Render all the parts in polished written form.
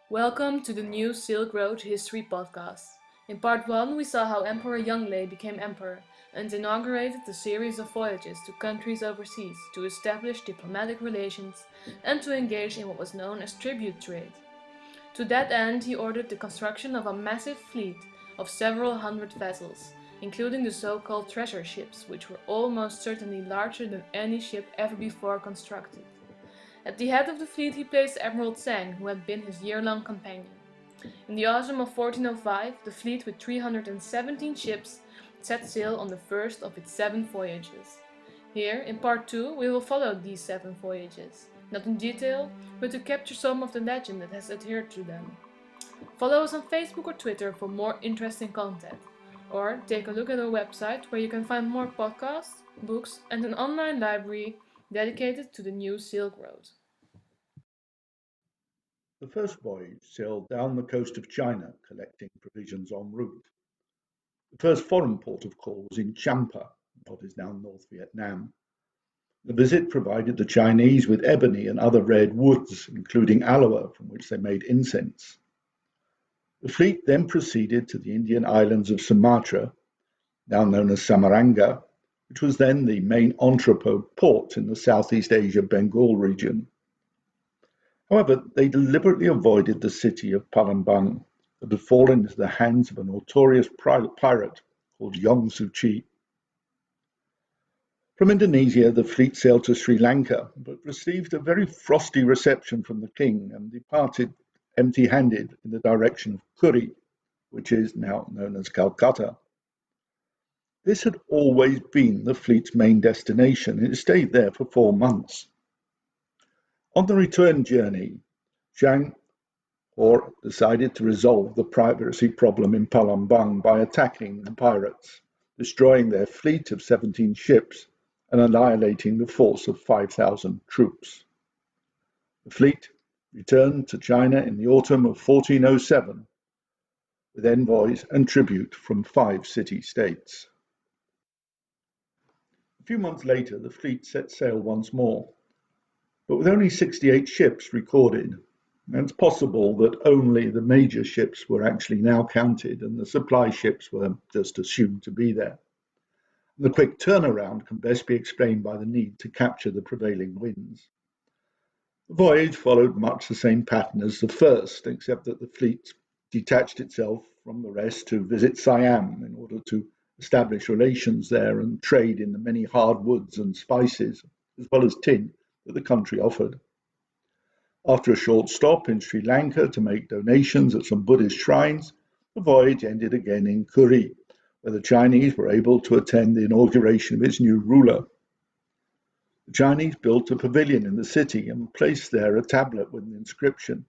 Welcome to the new Silk Road History Podcast. In part 1, we saw how Emperor Yanglei became emperor and inaugurated a series of voyages to countries overseas to establish diplomatic relations and to engage in what was known as tribute trade. To that end, he ordered the construction of a massive fleet of several hundred vessels, including the so-called treasure ships, which were almost certainly larger than any ship ever before constructed. At the head of the fleet he placed Admiral Zheng, who had been his year-long companion. In the autumn of 1405, the fleet with 317 ships set sail on the first of its 7 voyages. Here, in part 2, we will follow these 7 voyages, not in detail, but to capture some of the legend that has adhered to them. Follow us on Facebook or Twitter for more interesting content, or take a look at our website where you can find more podcasts, books, and an online library dedicated to the new Silk Road. The first voyage sailed down the coast of China, collecting provisions en route. The first foreign port of call was in Champa, what is now North Vietnam. The visit provided the Chinese with ebony and other red woods, including aloe, from which they made incense. The fleet then proceeded to the Indian islands of Sumatra, now known as Samaranga, which was then the main entrepot port in the Southeast Asia Bengal region. However, they deliberately avoided the city of Palembang that had fallen into the hands of a notorious pirate called Yong Su Chi. From Indonesia, the fleet sailed to Sri Lanka, but received a very frosty reception from the king and departed empty-handed in the direction of Puri, which is now known as Calcutta. This had always been the fleet's main destination, and it stayed there for 4 months. On the return journey, Zheng He decided to resolve the piracy problem in Palembang by attacking the pirates, destroying their fleet of 17 ships and annihilating the force of 5,000 troops. The fleet returned to China in the autumn of 1407 with envoys and tribute from 5 city-states. A few months later, the fleet set sail once more, but with only 68 ships recorded. And it's possible that only the major ships were actually now counted and the supply ships were just assumed to be there. The quick turnaround can best be explained by the need to capture the prevailing winds. The voyage followed much the same pattern as the first, except that the fleet detached itself from the rest to visit Siam in order to establish relations there and trade in the many hardwoods and spices, as well as tin, that the country offered. After a short stop in Sri Lanka to make donations at some Buddhist shrines, the voyage ended again in Puri, where the Chinese were able to attend the inauguration of its new ruler. The Chinese built a pavilion in the city and placed there a tablet with an inscription.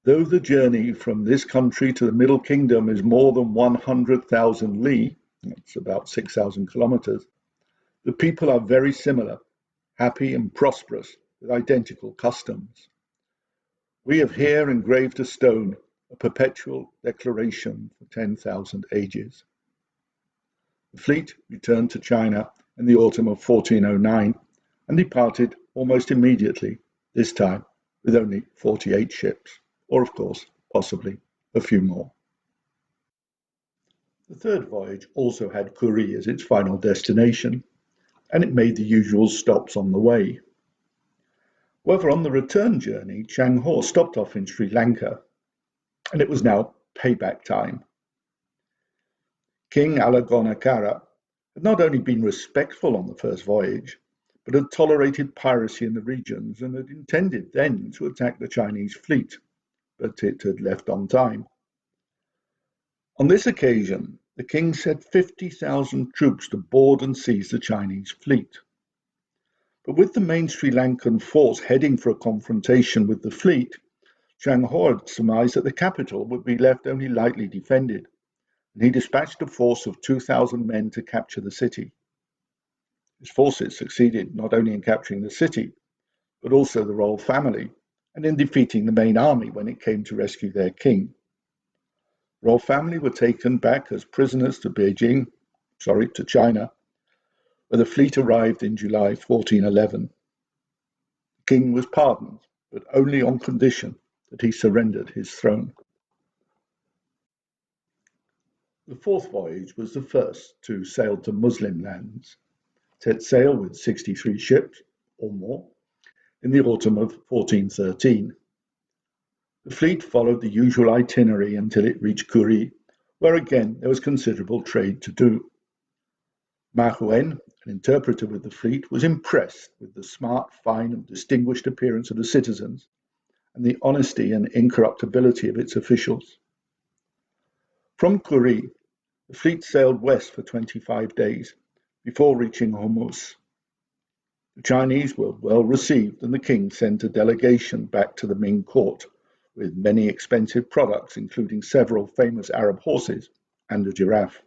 Though the journey from this country to the Middle Kingdom is more than 100,000 li, that's about 6,000 kilometers, the people are very similar, happy and prosperous, with identical customs. We have here engraved a stone, a perpetual declaration for 10,000 ages. The fleet returned to China in the autumn of 1409 and departed almost immediately, this time with only 48 ships, or of course, possibly a few more. The third voyage also had Puri as its final destination, and it made the usual stops on the way. However, on the return journey, Zheng He stopped off in Sri Lanka, and it was now payback time. King Alagonakara had not only been respectful on the first voyage, but had tolerated piracy in the regions and had intended then to attack the Chinese fleet, but it had left on time. On this occasion, the king sent 50,000 troops to board and seize the Chinese fleet. But with the main Sri Lankan force heading for a confrontation with the fleet, Zheng He surmised that the capital would be left only lightly defended, and he dispatched a force of 2,000 men to capture the city. His forces succeeded not only in capturing the city, but also the royal family, and in defeating the main army when it came to rescue their king. The royal family were taken back as prisoners to China, where the fleet arrived in July 1411. The king was pardoned, but only on condition that he surrendered his throne. The fourth voyage was the first to sail to Muslim lands. It set sail with 63 ships, or more, in the autumn of 1413. The fleet followed the usual itinerary until it reached Kuri, where again there was considerable trade to do. Ma Huen, an interpreter with the fleet, was impressed with the smart, fine, and distinguished appearance of the citizens and the honesty and incorruptibility of its officials. From Kuri, the fleet sailed west for 25 days before reaching Hormuz. The Chinese were well received, and the king sent a delegation back to the Ming court with many expensive products, including several famous Arab horses and a giraffe.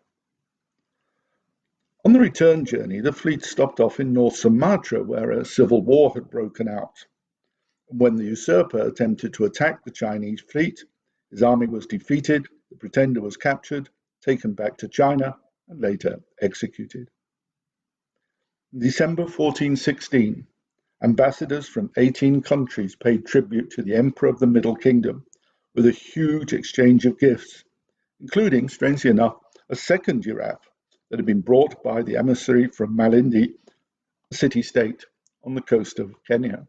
On the return journey, the fleet stopped off in North Sumatra, where a civil war had broken out. And when the usurper attempted to attack the Chinese fleet, his army was defeated, the pretender was captured, taken back to China, and later executed. In December 1416, ambassadors from 18 countries paid tribute to the Emperor of the Middle Kingdom with a huge exchange of gifts, including, strangely enough, a second giraffe that had been brought by the emissary from Malindi, a city-state on the coast of Kenya.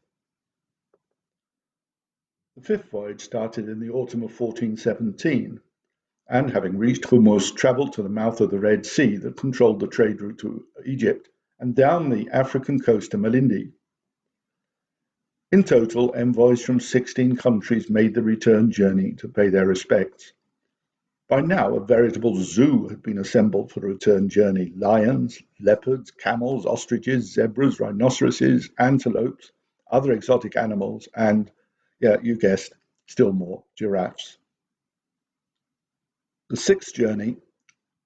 The fifth voyage started in the autumn of 1417, and having reached Hormuz, travelled to the mouth of the Red Sea that controlled the trade route to Egypt, and down the African coast to Malindi. In total, envoys from 16 countries made the return journey to pay their respects. By now, a veritable zoo had been assembled for the return journey. Lions, leopards, camels, ostriches, zebras, rhinoceroses, antelopes, other exotic animals, and, yeah, you guessed, still more, giraffes. The sixth journey,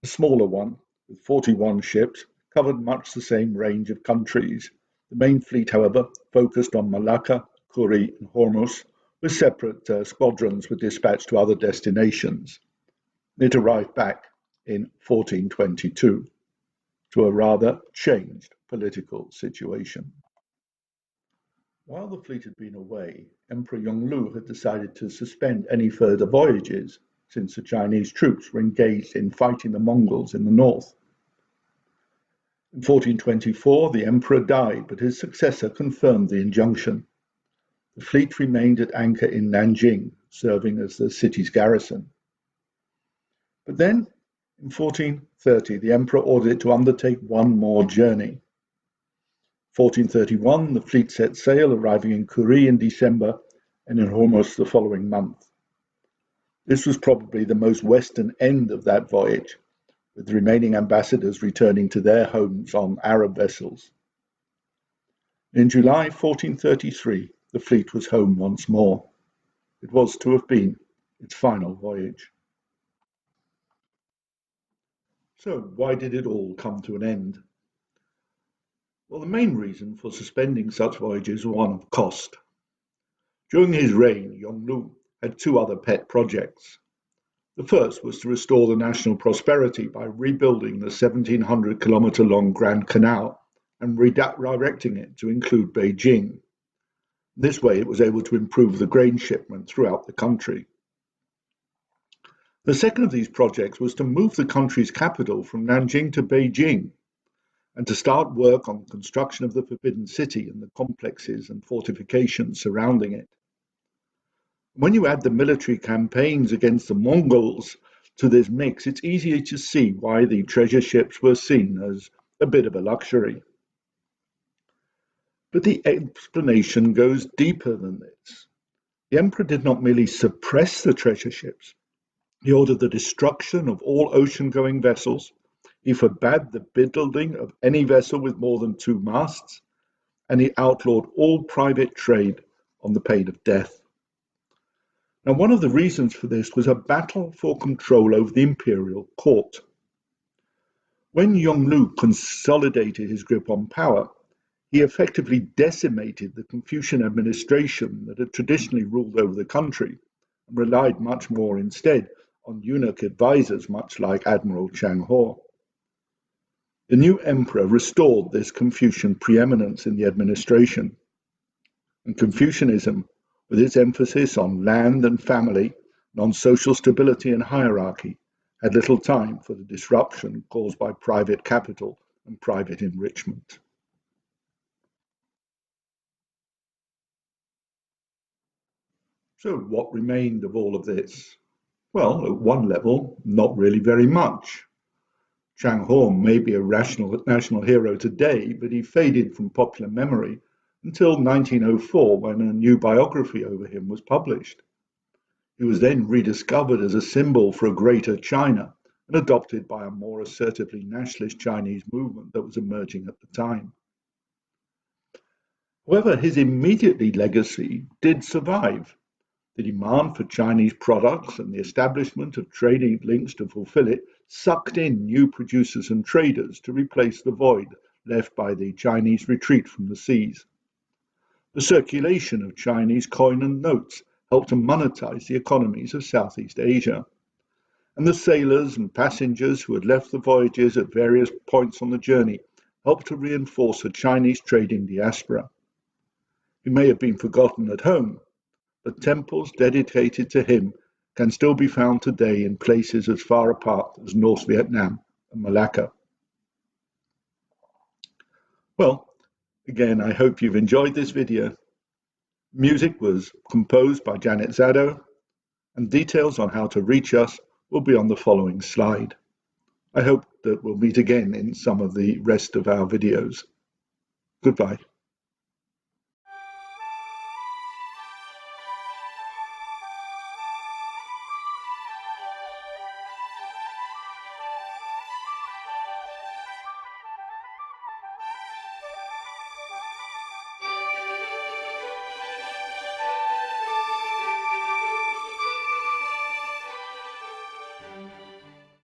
a smaller one, with 41 ships, covered much the same range of countries. The main fleet, however, focused on Malacca, Kuri, and Hormuz, with separate squadrons were dispatched to other destinations. It arrived back in 1422 to a rather changed political situation. While the fleet had been away, Emperor Yongle had decided to suspend any further voyages since the Chinese troops were engaged in fighting the Mongols in the north. In 1424, the emperor died, but his successor confirmed the injunction. The fleet remained at anchor in Nanjing, serving as the city's garrison. But then, in 1430, the emperor ordered it to undertake one more journey. 1431, the fleet set sail, arriving in Kuri in December and in Hormuz the following month. This was probably the most western end of that voyage, with the remaining ambassadors returning to their homes on Arab vessels. In July 1433, the fleet was home once more. It was to have been its final voyage. So, why did it all come to an end? Well, the main reason for suspending such voyages was one of cost. During his reign, Yongle had two other pet projects. The first was to restore the national prosperity by rebuilding the 1,700-kilometer-long Grand Canal and redirecting it to include Beijing. This way, it was able to improve the grain shipment throughout the country. The second of these projects was to move the country's capital from Nanjing to Beijing and to start work on the construction of the Forbidden City and the complexes and fortifications surrounding it. When you add the military campaigns against the Mongols to this mix, it's easier to see why the treasure ships were seen as a bit of a luxury. But the explanation goes deeper than this. The emperor did not merely suppress the treasure ships. He ordered the destruction of all ocean-going vessels. He forbade the building of any vessel with more than 2 masts, and he outlawed all private trade on the pain of death. Now, one of the reasons for this was a battle for control over the imperial court. When Yongle consolidated his grip on power, he effectively decimated the Confucian administration that had traditionally ruled over the country and relied much more instead on eunuch advisors, much like Admiral Zheng He. The new emperor restored this Confucian preeminence in the administration, and Confucianism with its emphasis on land and family and on social stability and hierarchy, had little time for the disruption caused by private capital and private enrichment. So what remained of all of this? Well, at one level, not really very much. Zheng He may be a national hero today, but he faded from popular memory until 1904 when a new biography over him was published. He was then rediscovered as a symbol for a greater China and adopted by a more assertively nationalist Chinese movement that was emerging at the time. However, his immediate legacy did survive. The demand for Chinese products and the establishment of trading links to fulfill it sucked in new producers and traders to replace the void left by the Chinese retreat from the seas. The circulation of Chinese coin and notes helped to monetize the economies of Southeast Asia. And the sailors and passengers who had left the voyages at various points on the journey helped to reinforce a Chinese trading diaspora. He may have been forgotten at home, but temples dedicated to him can still be found today in places as far apart as North Vietnam and Malacca. Well, again, I hope you've enjoyed this video. Music was composed by Janet Zado, and details on how to reach us will be on the following slide. I hope that we'll meet again in some of the rest of our videos. Goodbye.